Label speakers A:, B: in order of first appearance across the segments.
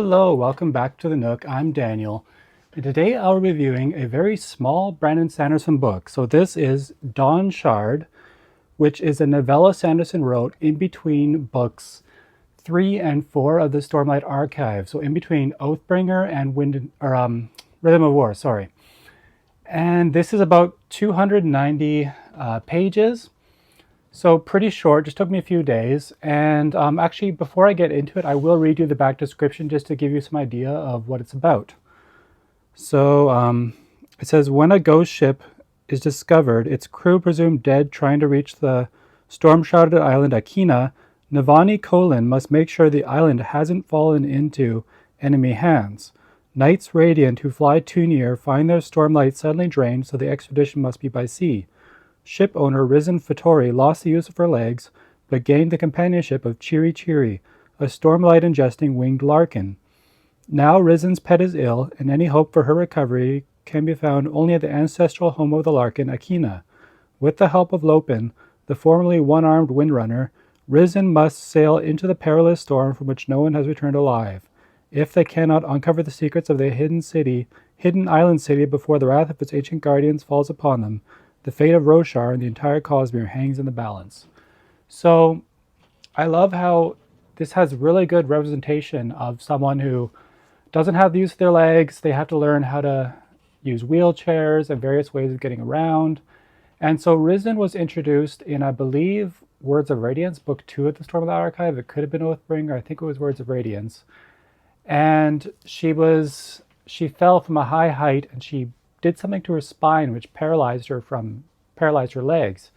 A: Hello, welcome back to the Nook. I'm Daniel, and today I'll be reviewing a very small Brandon Sanderson book. So this is Dawnshard, which is a novella Sanderson wrote in between books 3 and 4 of the Stormlight Archive. So in between Oathbringer and Rhythm of War, sorry. And this is about 290 pages. So pretty short, just took me a few days. And actually, before I get into it, I will read you the back description just to give you some idea of what it's about. So it says, when a ghost ship is discovered, its crew presumed dead trying to reach the storm-shrouded island Akina, Navani Kolin must make sure the island hasn't fallen into enemy hands. Knights Radiant who fly too near find their stormlight suddenly drained, so the expedition must be by sea. Ship owner Risen Fattori lost the use of her legs, but gained the companionship of Chiri Chiri, a stormlight-ingesting winged larkin. Now Risen's pet is ill, and any hope for her recovery can be found only at the ancestral home of the larkin, Akina. With the help of Lopin, the formerly one-armed windrunner, Risen must sail into the perilous storm from which no one has returned alive. If they cannot uncover the secrets of the hidden island city before the wrath of its ancient guardians falls upon them, the fate of Roshar and the entire Cosmere hangs in the balance. So I love how this has really good representation of someone who doesn't have the use of their legs. They have to learn how to use wheelchairs and various ways of getting around. And so Risen was introduced in, I believe, Words of Radiance, book 2 of the Stormlight Archive. It could have been Oathbringer. I think it was Words of Radiance. And she fell from a high height, and she did something to her spine which paralyzed her legs.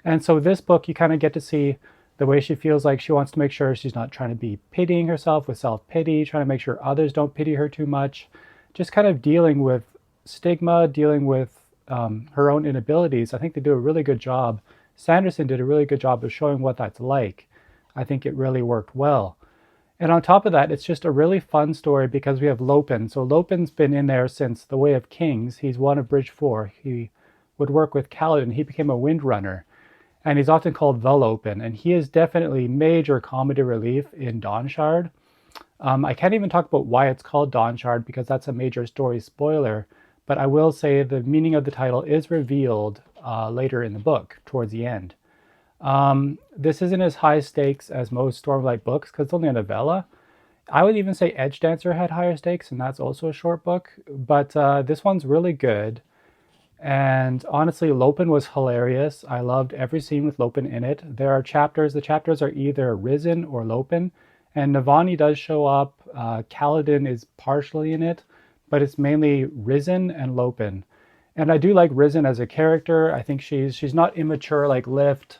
A: And so this book, you kind of get to see the way she feels like she wants to make sure she's not trying to be pitying herself with self-pity, trying to make sure others don't pity her too much, just kind of dealing with stigma, dealing with her own inabilities. I think they do a really good job. Sanderson did a really good job of showing what that's like. I think it really worked well. And on top of that, it's just a really fun story because we have Lopin. So Lopin's been in there since The Way of Kings. He's one of Bridge 4. He would work with Kaladin. He became a windrunner. And he's often called the Lopin. And he is definitely major comedy relief in Dawnshard. I can't even talk about why it's called Dawnshard because that's a major story spoiler. But I will say the meaning of the title is revealed later in the book, towards the end. This isn't as high stakes as most Stormlight books because it's only a novella. I would even say Edge Dancer had higher stakes, and that's also a short book. But this one's really good. And honestly, Lopin was hilarious. I loved every scene with Lopin in it. There are chapters. The chapters are either Risen or Lopin. And Navani does show up. Kaladin is partially in it, but it's mainly Risen and Lopin. And I do like Risen as a character. I think she's not immature like Lift.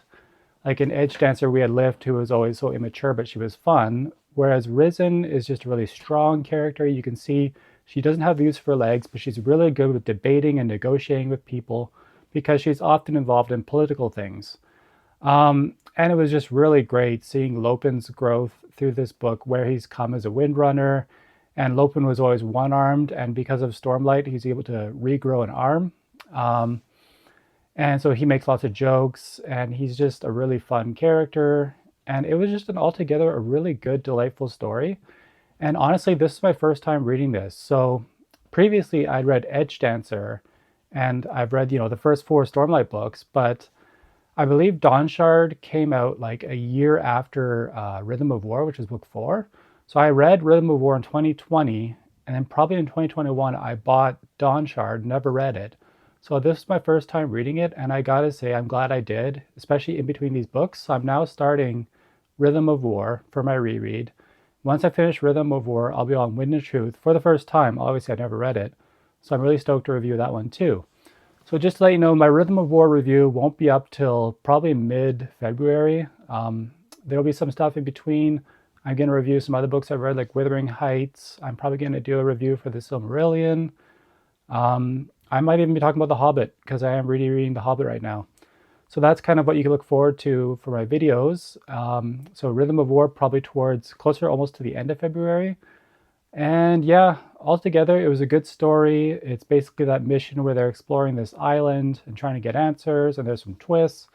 A: Like in Edge Dancer, we had Lift, who was always so immature, but she was fun. Whereas Risen is just a really strong character. You can see she doesn't have the use of her legs, but she's really good with debating and negotiating with people because she's often involved in political things. And it was just really great seeing Lopin's growth through this book, where he's come as a windrunner. And Lopin was always one-armed, and because of Stormlight, he's able to regrow an arm. And so he makes lots of jokes, and he's just a really fun character. And it was just altogether a really good, delightful story. And honestly, this is my first time reading this. So previously I'd read Edge Dancer, and I've read, the first 4 Stormlight books, but I believe Dawnshard came out like a year after Rhythm of War, which is book 4. So I read Rhythm of War in 2020, and then probably in 2021 I bought Dawnshard, never read it. So this is my first time reading it, and I gotta say I'm glad I did, especially in between these books. So I'm now starting Rhythm of War for my reread. Once I finish Rhythm of War, I'll be on Wind and Truth for the first time. Obviously, I've never read it, so I'm really stoked to review that one too. So just to let you know, my Rhythm of War review won't be up till probably mid-February. There'll be some stuff in between. I'm going to review some other books I've read, like Wuthering Heights. I'm probably going to do a review for The Silmarillion. I might even be talking about The Hobbit, because I am reading The Hobbit right now. So that's kind of what you can look forward to for my videos. So Rhythm of War probably towards closer almost to the end of February. And yeah, altogether it was a good story. It's basically that mission where they're exploring this island and trying to get answers, and there's some twists.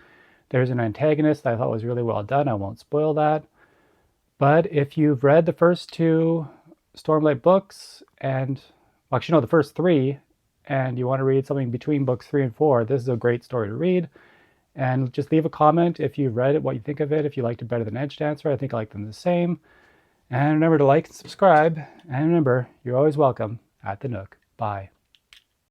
A: There's an antagonist that I thought was really well done. I won't spoil that. But if you've read the first 2 Stormlight books, and well, actually, no, the first three, and you want to read something between books 3 and 4, this is a great story to read. And just leave a comment if you've read it, what you think of it, if you liked it better than Edge Dancer. I think I like them the same. And remember to like and subscribe. And remember, you're always welcome at the Nook. Bye.